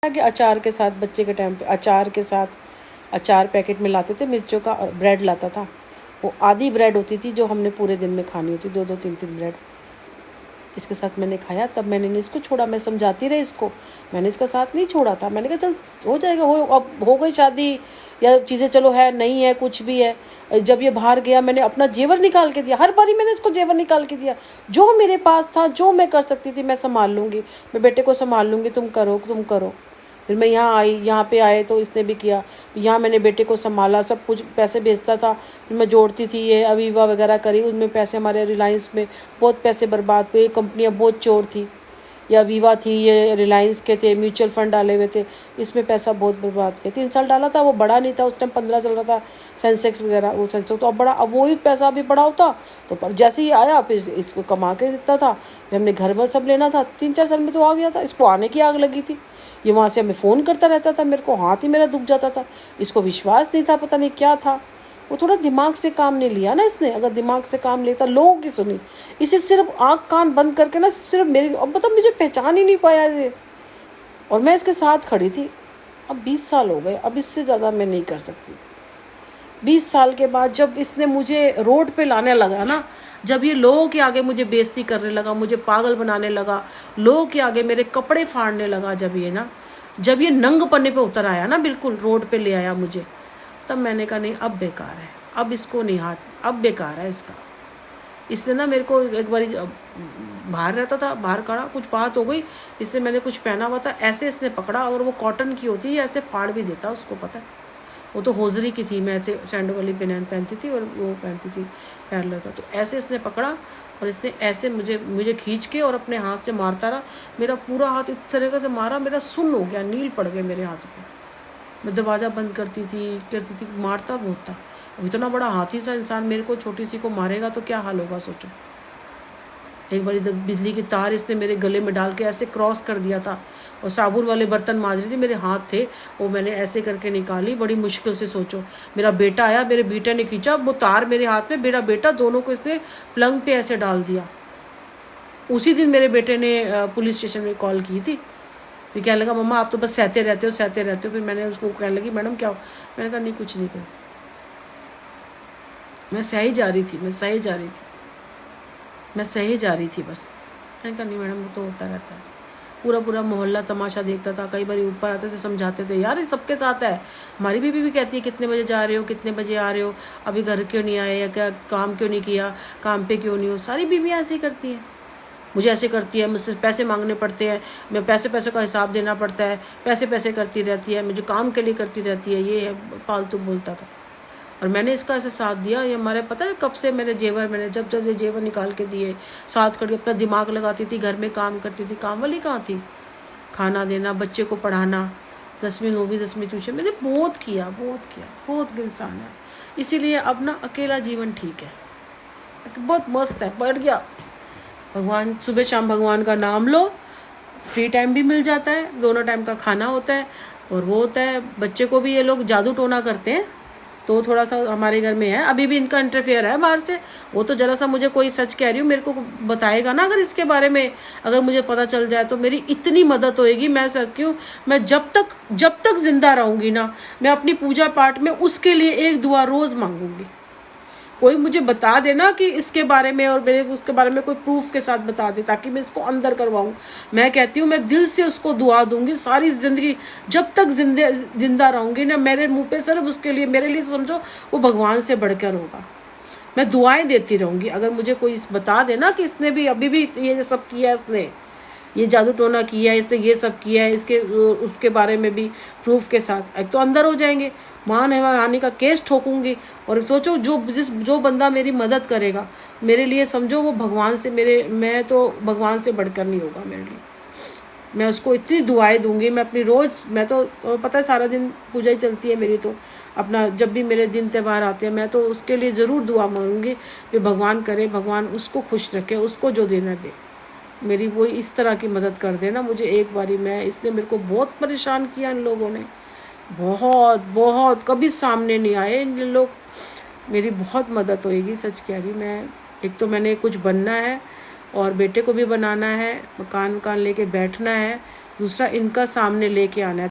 कि अचार के साथ बच्चे के टाइम पे अचार के साथ अचार पैकेट में लाते थे मिर्चों का, और ब्रेड लाता था। वो आधी ब्रेड होती थी जो हमने पूरे दिन में खानी होती, 2-2 3-3 ब्रेड इसके साथ मैंने खाया। तब मैंने नहीं इसको छोड़ा, मैं समझाती रही इसको, मैंने इसका साथ नहीं छोड़ा था। मैंने कहा चल हो जाएगा, हो अब हो गई शादी या चीज़ें, चलो है नहीं है कुछ भी है। जब ये बाहर गया मैंने अपना जेवर निकाल के दिया, हर बारी मैंने इसको जेवर निकाल के दिया, जो मेरे पास था, जो मैं कर सकती थी मैं संभाल लूँगी, मैं बेटे को संभाल लूँगी, तुम करो तुम करो। फिर मैं यहाँ आई, यहाँ पे आए तो इसने भी किया, यहाँ मैंने बेटे को संभाला, सब कुछ पैसे भेजता था, फिर मैं जोड़ती थी, ये अवीवा वगैरह करी, उनमें पैसे हमारे रिलायंस में बहुत पैसे बर्बाद हुए। कंपनियाँ बहुत चोर थी, या अवीवा थी, ये रिलायंस के थे, म्यूचुअल फंड डाले हुए थे, इसमें पैसा बहुत बर्बाद किया। 3 साल डाला था, वो बड़ा नहीं था उस टाइम, 15 चल रहा था सेंसेक्स वगैरह, वो सेंसेक्स तो अब बड़ा, अब वही पैसा अभी बड़ा होता तो पर जैसे ही आया फिर इसको कमा के देता था, फिर हमने घर पर सब लेना था, 3-4 साल में तो आ गया था। इसको आने की आग लगी थी, ये वहाँ से हमें फ़ोन करता रहता था, मेरे को हाथ ही मेरा दुख जाता था। इसको विश्वास नहीं था, पता नहीं क्या था, वो थोड़ा दिमाग से काम नहीं लिया ना इसने। अगर दिमाग से काम लेता, लोगों की सुनी, इसे सिर्फ आँख कान बंद करके ना, सिर्फ मेरी, अब मतलब मुझे पहचान ही नहीं पाया ये, और मैं इसके साथ खड़ी थी। अब 20 साल हो गए, अब इससे ज़्यादा मैं नहीं कर सकती थी। 20 साल के बाद जब इसने मुझे रोड पे लाने लगा ना, जब ये लोगों के आगे मुझे बेइज्जती करने लगा, मुझे पागल बनाने लगा, लोगों के आगे मेरे कपड़े फाड़ने लगा, जब ये नंग पन्ने पे उतर आया ना, बिल्कुल रोड पे ले आया मुझे, तब मैंने कहा नहीं अब बेकार है, अब इसको नहीं हाथ, अब बेकार है इसका। इसने ना मेरे को एक बार बाहर रहता था, बाहर खड़ा, कुछ बात हो गई, इससे मैंने कुछ पहना हुआ था, ऐसे इसने पकड़ा, अगर वो कॉटन की होती है ऐसे फाड़ भी देता, उसको पता है। वो तो होजरी की थी, मैं ऐसे सैंडो वाली बनैन पहनती थी और वो पहनती थी पैरेलल था, तो ऐसे इसने पकड़ा और इसने ऐसे मुझे खींच के और अपने हाथ से मारता रहा। मेरा पूरा हाथ इस तरीके से मारा, मेरा सुन्न हो गया, नील पड़ गए मेरे हाथ पे। मैं दरवाज़ा बंद करती थी, मारता बहुत था। अब इतना बड़ा हाथी सा इंसान मेरे को, छोटी सी को मारेगा तो क्या हाल होगा सोचो। एक बार बिजली की तार इसने मेरे गले में डाल के ऐसे क्रॉस कर दिया था, और साबुन वाले बर्तन मांज रही थी, मेरे हाथ थे, वो मैंने ऐसे करके निकाली बड़ी मुश्किल से। सोचो, मेरा बेटा आया, मेरे बेटे ने खींचा वो तार मेरे हाथ में, मेरा बेटा, दोनों को इसने पलंग पे ऐसे डाल दिया। उसी दिन मेरे बेटे ने पुलिस स्टेशन में कॉल की थी, फिर कहने लगा मम्मा आप तो बस सहते रहते हो। फिर मैंने उसको कहने लगी मैडम क्या हो, मैंने कहा नहीं कुछ नहीं कर, मैं सही जा रही थी बस। मैंने कहा नहीं मैडम वो तो होता रहता है। पूरा मोहल्ला तमाशा देखता था, कई बार ऊपर आते थे, समझाते थे यार ये सबके साथ है। हमारी बीवी भी कहती है कितने बजे जा रहे हो, कितने बजे आ रहे हो, अभी घर क्यों नहीं आए, या क्या काम क्यों नहीं किया, काम पे क्यों नहीं हो। सारी बीवियाँ ऐसे ही करती हैं, मुझे ऐसे करती है, मुझसे पैसे मांगने पड़ते हैं, मैं पैसे का हिसाब देना पड़ता है, पैसे करती रहती है, मुझे काम के लिए करती रहती है, ये है फालतू बोलता था। और मैंने इसका ऐसे साथ दिया। ये हमारे पता है कब से मैंने जब ये जेवर निकाल के दिए, साथ करके अपना दिमाग लगाती थी, घर में काम करती थी। काम वाली कहाँ थी, खाना देना, बच्चे को पढ़ाना, 10वीं 9वीं 10वीं ट्यूशन, मैंने बहुत किया, बहुत इंसान है। इसीलिए अब ना अकेला जीवन ठीक है, बहुत मस्त है, बढ़िया। भगवान, सुबह शाम भगवान का नाम लो, फ्री टाइम भी मिल जाता है, दोनों टाइम का खाना होता है, और वो होता है। बच्चे को भी ये लोग जादू टोना करते हैं, तो थोड़ा सा हमारे घर में है, अभी भी इनका इंटरफेयर है बाहर से। वो तो ज़रा सा मुझे कोई सच कह रही हूँ मेरे को बताएगा ना, अगर इसके बारे में अगर मुझे पता चल जाए तो मेरी इतनी मदद होएगी। मैं सच क्यों, मैं जब तक जिंदा रहूँगी ना, मैं अपनी पूजा पाठ में उसके लिए एक दुआ रोज़ मांगूंगी। कोई मुझे बता देना कि इसके बारे में, और मेरे उसके बारे में कोई प्रूफ के साथ बता दे, ताकि मैं इसको अंदर करवाऊँ। मैं कहती हूँ मैं दिल से उसको दुआ दूंगी सारी ज़िंदगी, जब तक जिंदा रहूँगी ना, मेरे मुंह पे सिर्फ उसके लिए, मेरे लिए समझो वो भगवान से बढ़कर होगा। मैं दुआएं देती रहूँगी। अगर मुझे कोई बता देना कि इसने भी अभी भी ये सब किया, इसने ये जादू टोना किया है, इसने ये सब किया है, इसके उसके बारे में भी प्रूफ के साथ, एक तो अंदर हो जाएंगे। मान हानि का केस ठोकूंगी। और सोचो जो बंदा मेरी मदद करेगा मेरे लिए, समझो वो भगवान से, मैं तो भगवान से बढ़कर नहीं होगा मेरे लिए। मैं उसको इतनी दुआएं दूंगी, मैं अपनी रोज़, मैं तो पता है सारा दिन पूजा ही चलती है मेरी, तो अपना जब भी मेरे दिन त्यौहार आते हैं मैं तो उसके लिए ज़रूर दुआ मांगूंगी कि भगवान करे, भगवान उसको खुश रखे, उसको जो देना दे, मेरी वो इस तरह की मदद कर देना मुझे। एक बारी इसने मेरे को बहुत परेशान किया, इन लोगों ने बहुत, कभी सामने नहीं आए इन लोग, मेरी बहुत मदद होएगी, सच कह रही। मैं एक तो मैंने कुछ बनना है, और बेटे को भी बनाना है, मकान लेके बैठना है, दूसरा इनका सामने लेके आना है।